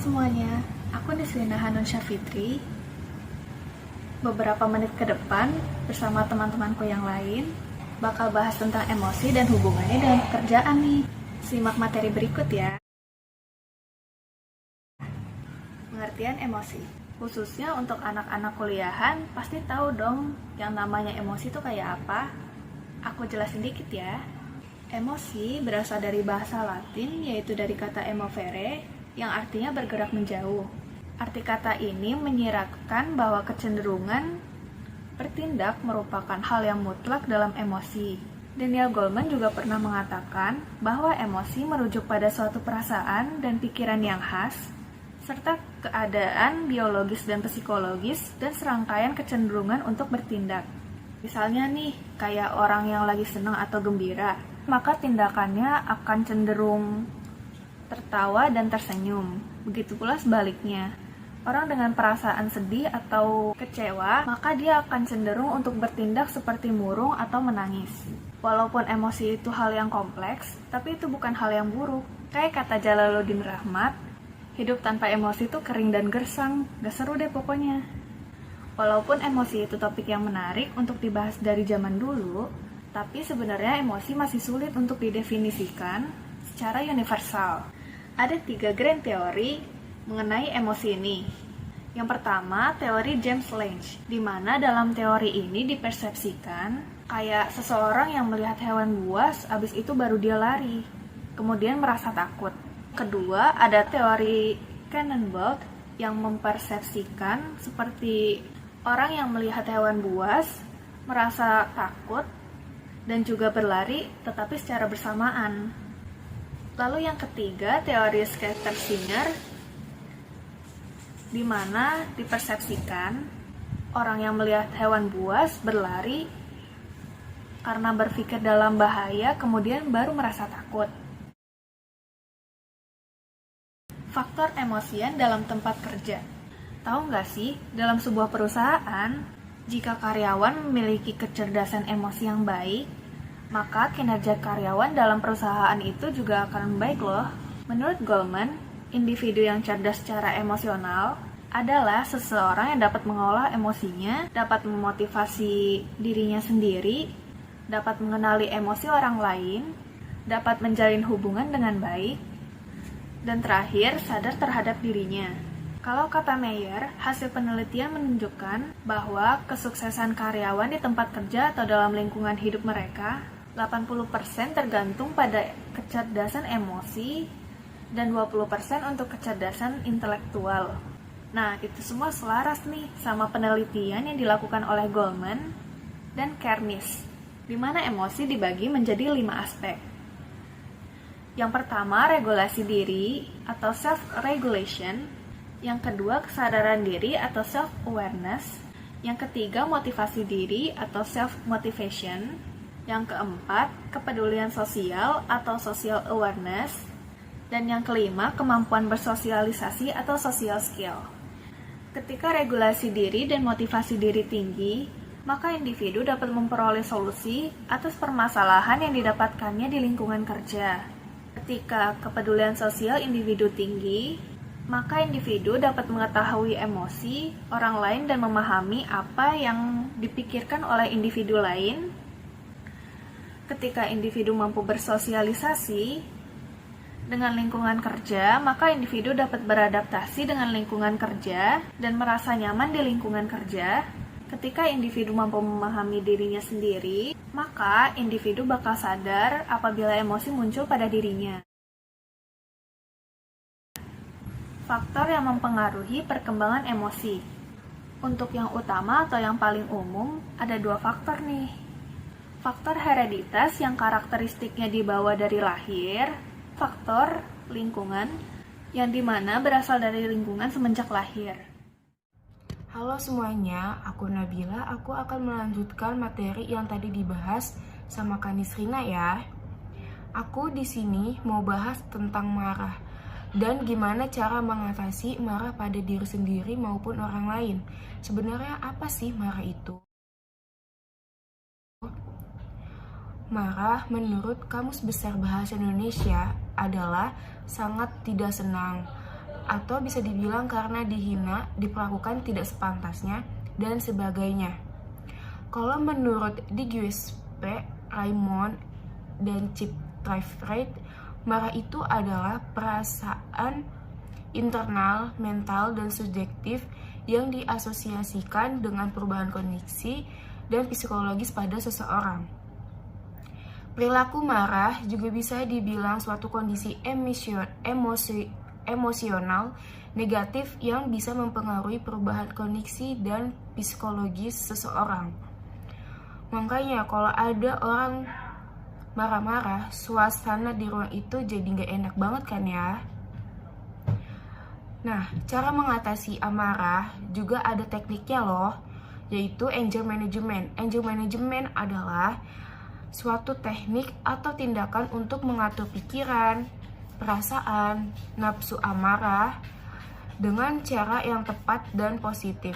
semuanya, aku Nisrina Hanun Syafitri. Beberapa menit ke depan, bersama teman-temanku yang lain, bakal bahas tentang emosi dan hubungannya dengan pekerjaan nih. Simak materi berikut ya. Pengertian emosi, khususnya untuk anak-anak kuliahan, pasti tahu dong yang namanya emosi itu kayak apa. Aku jelasin dikit ya. Emosi berasal dari bahasa Latin, yaitu dari kata emovere, yang artinya bergerak menjauh. Arti kata ini menyiratkan bahwa kecenderungan bertindak merupakan hal yang mutlak dalam emosi. Daniel Goleman juga pernah mengatakan bahwa emosi merujuk pada suatu perasaan dan pikiran yang khas, serta keadaan biologis dan psikologis dan serangkaian kecenderungan untuk bertindak. Misalnya nih, kayak orang yang lagi senang atau gembira, maka tindakannya akan cenderung tertawa dan tersenyum. Begitu pula sebaliknya. Orang dengan perasaan sedih atau kecewa, maka dia akan cenderung untuk bertindak seperti murung atau menangis. Walaupun emosi itu hal yang kompleks, tapi itu bukan hal yang buruk. Kayak kata Jalaluddin Rahmat, hidup tanpa emosi itu kering dan gersang, gak seru deh pokoknya. Walaupun emosi itu topik yang menarik untuk dibahas dari zaman dulu, tapi sebenarnya emosi masih sulit untuk didefinisikan secara universal. Ada 3 grand teori mengenai emosi ini. Yang pertama, teori James Lange, di mana dalam teori ini dipersepsikan kayak seseorang yang melihat hewan buas, abis itu baru dia lari, kemudian merasa takut. Kedua, ada teori Cannonball yang mempersepsikan seperti orang yang melihat hewan buas, merasa takut, dan juga berlari, tetapi secara bersamaan. Lalu yang ketiga, teori Scatter-Singer, di mana dipersepsikan orang yang melihat hewan buas berlari karena berpikir dalam bahaya, kemudian baru merasa takut. Faktor emosian dalam tempat kerja. Tahu nggak sih, dalam sebuah perusahaan, jika karyawan memiliki kecerdasan emosi yang baik, maka kinerja karyawan dalam perusahaan itu juga akan baik loh. Menurut Goleman, individu yang cerdas secara emosional adalah seseorang yang dapat mengolah emosinya, dapat memotivasi dirinya sendiri, dapat mengenali emosi orang lain, dapat menjalin hubungan dengan baik, dan terakhir sadar terhadap dirinya. Kalau kata Meyer, hasil penelitian menunjukkan bahwa kesuksesan karyawan di tempat kerja atau dalam lingkungan hidup mereka 80% tergantung pada kecerdasan emosi dan 20% untuk kecerdasan intelektual. Nah, itu semua selaras nih sama penelitian yang dilakukan oleh Goleman dan Kernis, di mana emosi dibagi menjadi 5 aspek. Yang pertama, regulasi diri atau self-regulation. Yang kedua, kesadaran diri atau self-awareness. Yang ketiga, motivasi diri atau self-motivation. Yang keempat, kepedulian sosial atau social awareness. Dan yang kelima, kemampuan bersosialisasi atau social skill. Ketika regulasi diri dan motivasi diri tinggi, maka individu dapat memperoleh solusi atas permasalahan yang didapatkannya di lingkungan kerja. Ketika kepedulian sosial individu tinggi, maka individu dapat mengetahui emosi orang lain dan memahami apa yang dipikirkan oleh individu lain. Ketika individu mampu bersosialisasi dengan lingkungan kerja, maka individu dapat beradaptasi dengan lingkungan kerja dan merasa nyaman di lingkungan kerja. Ketika individu mampu memahami dirinya sendiri, maka individu bakal sadar apabila emosi muncul pada dirinya. Faktor yang mempengaruhi perkembangan emosi. Untuk yang utama atau yang paling umum, ada 2 faktor nih. Faktor hereditas yang karakteristiknya dibawa dari lahir, faktor lingkungan yang dimana berasal dari lingkungan semenjak lahir. Halo semuanya, aku Nabila. Aku akan melanjutkan materi yang tadi dibahas sama Kak Nisrina ya. Aku di sini mau bahas tentang marah dan gimana cara mengatasi marah pada diri sendiri maupun orang lain. Sebenarnya apa sih marah itu? Marah menurut Kamus Besar Bahasa Indonesia adalah sangat tidak senang, atau bisa dibilang karena dihina, diperlakukan tidak sepantasnya, dan sebagainya. Kalau menurut Di Giuseppe, Raymond, dan Chip Trifred, marah itu adalah perasaan internal, mental, dan subjektif yang diasosiasikan dengan perubahan kondisi dan psikologis pada seseorang. Perilaku marah juga bisa dibilang suatu kondisi emosional negatif yang bisa mempengaruhi perubahan kondisi dan psikologis seseorang. Makanya kalau ada orang marah-marah, suasana di ruang itu jadi gak enak banget kan ya? Nah, cara mengatasi amarah juga ada tekniknya loh, yaitu anger management. Anger management adalah suatu teknik atau tindakan untuk mengatur pikiran, perasaan, nafsu amarah dengan cara yang tepat dan positif,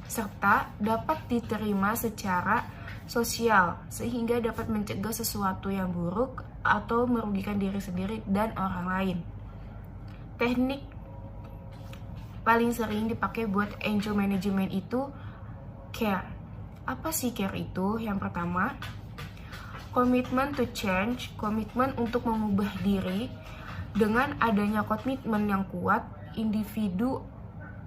serta dapat diterima secara sosial sehingga dapat mencegah sesuatu yang buruk atau merugikan diri sendiri dan orang lain. Teknik paling sering dipakai buat anger management itu care. Apa sih care itu? Yang pertama, commitment to change, komitmen untuk mengubah diri. Dengan adanya komitmen yang kuat, individu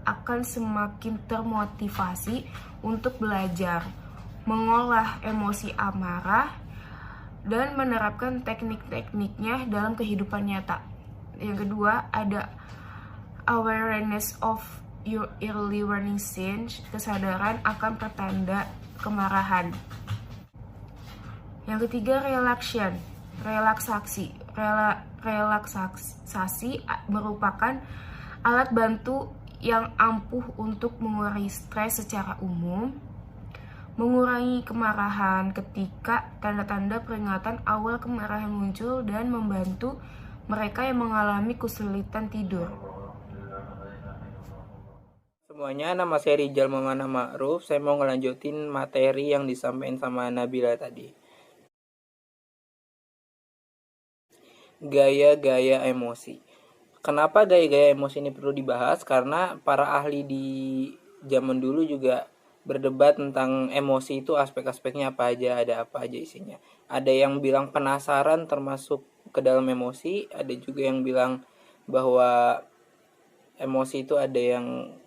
akan semakin termotivasi untuk belajar, mengolah emosi amarah, dan menerapkan teknik-tekniknya dalam kehidupan nyata. Yang kedua, ada awareness of your early warning signs, kesadaran akan pertanda kemarahan. Yang ketiga, relaksasi merupakan alat bantu yang ampuh untuk mengurangi stres secara umum, mengurangi kemarahan ketika tanda-tanda peringatan awal kemarahan muncul, dan membantu mereka yang mengalami kesulitan tidur. Semuanya, nama saya Rijal Maulana Ma'ruf. Saya mau ngelanjutin materi yang disampaikan sama Nabila tadi. Gaya-gaya emosi. Kenapa gaya-gaya emosi ini perlu dibahas? Karena para ahli di zaman dulu juga berdebat tentang emosi itu aspek-aspeknya apa aja, ada apa aja isinya. Ada yang bilang penasaran termasuk ke dalam emosi, ada juga yang bilang bahwa emosi itu ada yang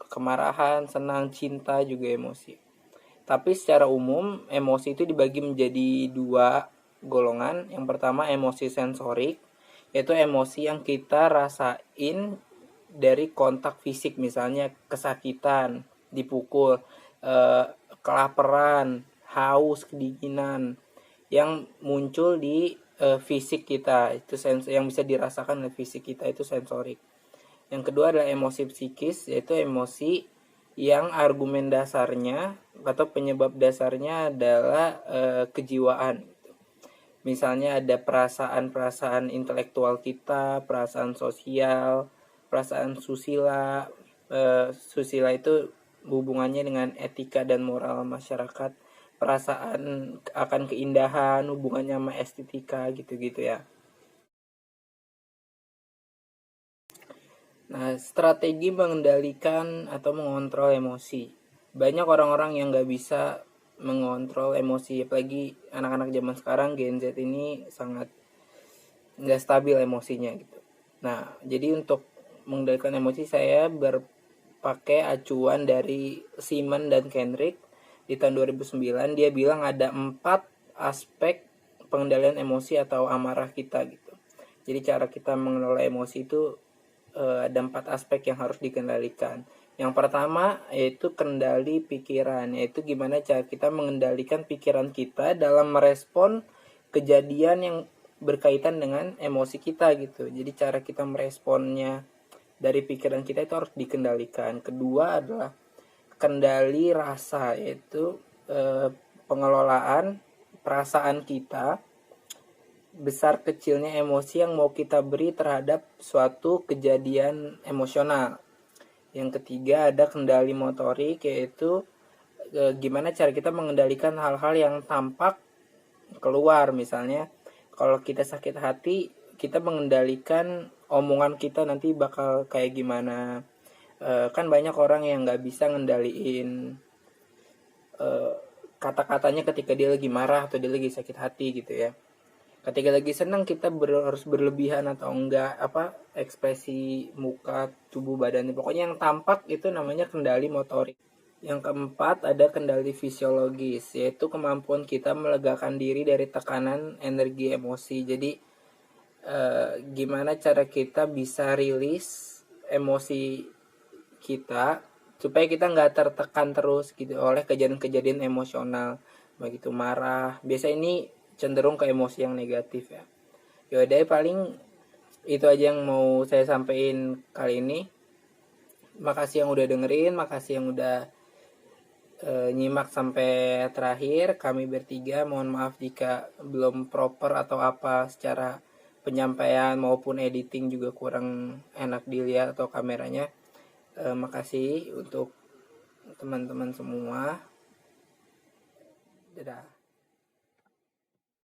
kemarahan, senang, cinta juga emosi. Tapi secara umum emosi itu dibagi menjadi dua golongan. Yang pertama emosi sensorik, yaitu emosi yang kita rasain dari kontak fisik, misalnya kesakitan, dipukul, kelaparan, haus, kedinginan yang muncul di fisik kita, itu yang bisa dirasakan oleh fisik kita, itu sensorik. Yang kedua adalah emosi psikis, yaitu emosi yang argumen dasarnya atau penyebab dasarnya adalah kejiwaan. Misalnya ada perasaan-perasaan intelektual kita, perasaan sosial, perasaan susila. Susila itu hubungannya dengan etika dan moral masyarakat. Perasaan akan keindahan, hubungannya sama estetika, gitu-gitu ya. Nah, strategi mengendalikan atau mengontrol emosi. Banyak orang-orang yang gak bisa mengontrol emosi, apalagi anak-anak zaman sekarang, Gen Z ini sangat gak stabil emosinya gitu. Nah, jadi untuk mengendalikan emosi saya berpakai acuan dari Simon dan Kendrick di tahun 2009. Dia bilang ada 4 aspek pengendalian emosi atau amarah kita gitu. Jadi cara kita mengelola emosi itu ada 4 aspek yang harus dikendalikan. Yang pertama yaitu kendali pikiran, yaitu gimana cara kita mengendalikan pikiran kita dalam merespon kejadian yang berkaitan dengan emosi kita gitu. Jadi cara kita meresponnya dari pikiran kita itu harus dikendalikan. Kedua adalah kendali rasa, yaitu pengelolaan perasaan kita, besar kecilnya emosi yang mau kita beri terhadap suatu kejadian emosional. Yang ketiga ada kendali motorik, yaitu gimana cara kita mengendalikan hal-hal yang tampak keluar. Misalnya kalau kita sakit hati, kita mengendalikan omongan kita nanti bakal kayak gimana. Kan banyak orang yang nggak bisa ngendaliin kata-katanya ketika dia lagi marah atau dia lagi sakit hati gitu ya. Ketika lagi senang kita harus berlebihan atau enggak, ekspresi muka, tubuh badannya, pokoknya yang tampak itu namanya kendali motorik. Yang keempat ada kendali fisiologis, yaitu kemampuan kita melegakan diri dari tekanan energi emosi. Jadi gimana cara kita bisa rilis emosi kita supaya kita nggak tertekan terus gitu oleh kejadian-kejadian emosional, begitu marah. Biasa ini cenderung ke emosi yang negatif ya. Yaudah, paling itu aja yang mau saya sampaikan kali ini. Makasih yang udah dengerin, makasih yang udah nyimak sampai terakhir. Kami bertiga mohon maaf jika belum proper atau apa secara penyampaian maupun editing juga kurang enak dilihat atau kameranya. Makasih untuk teman-teman semua.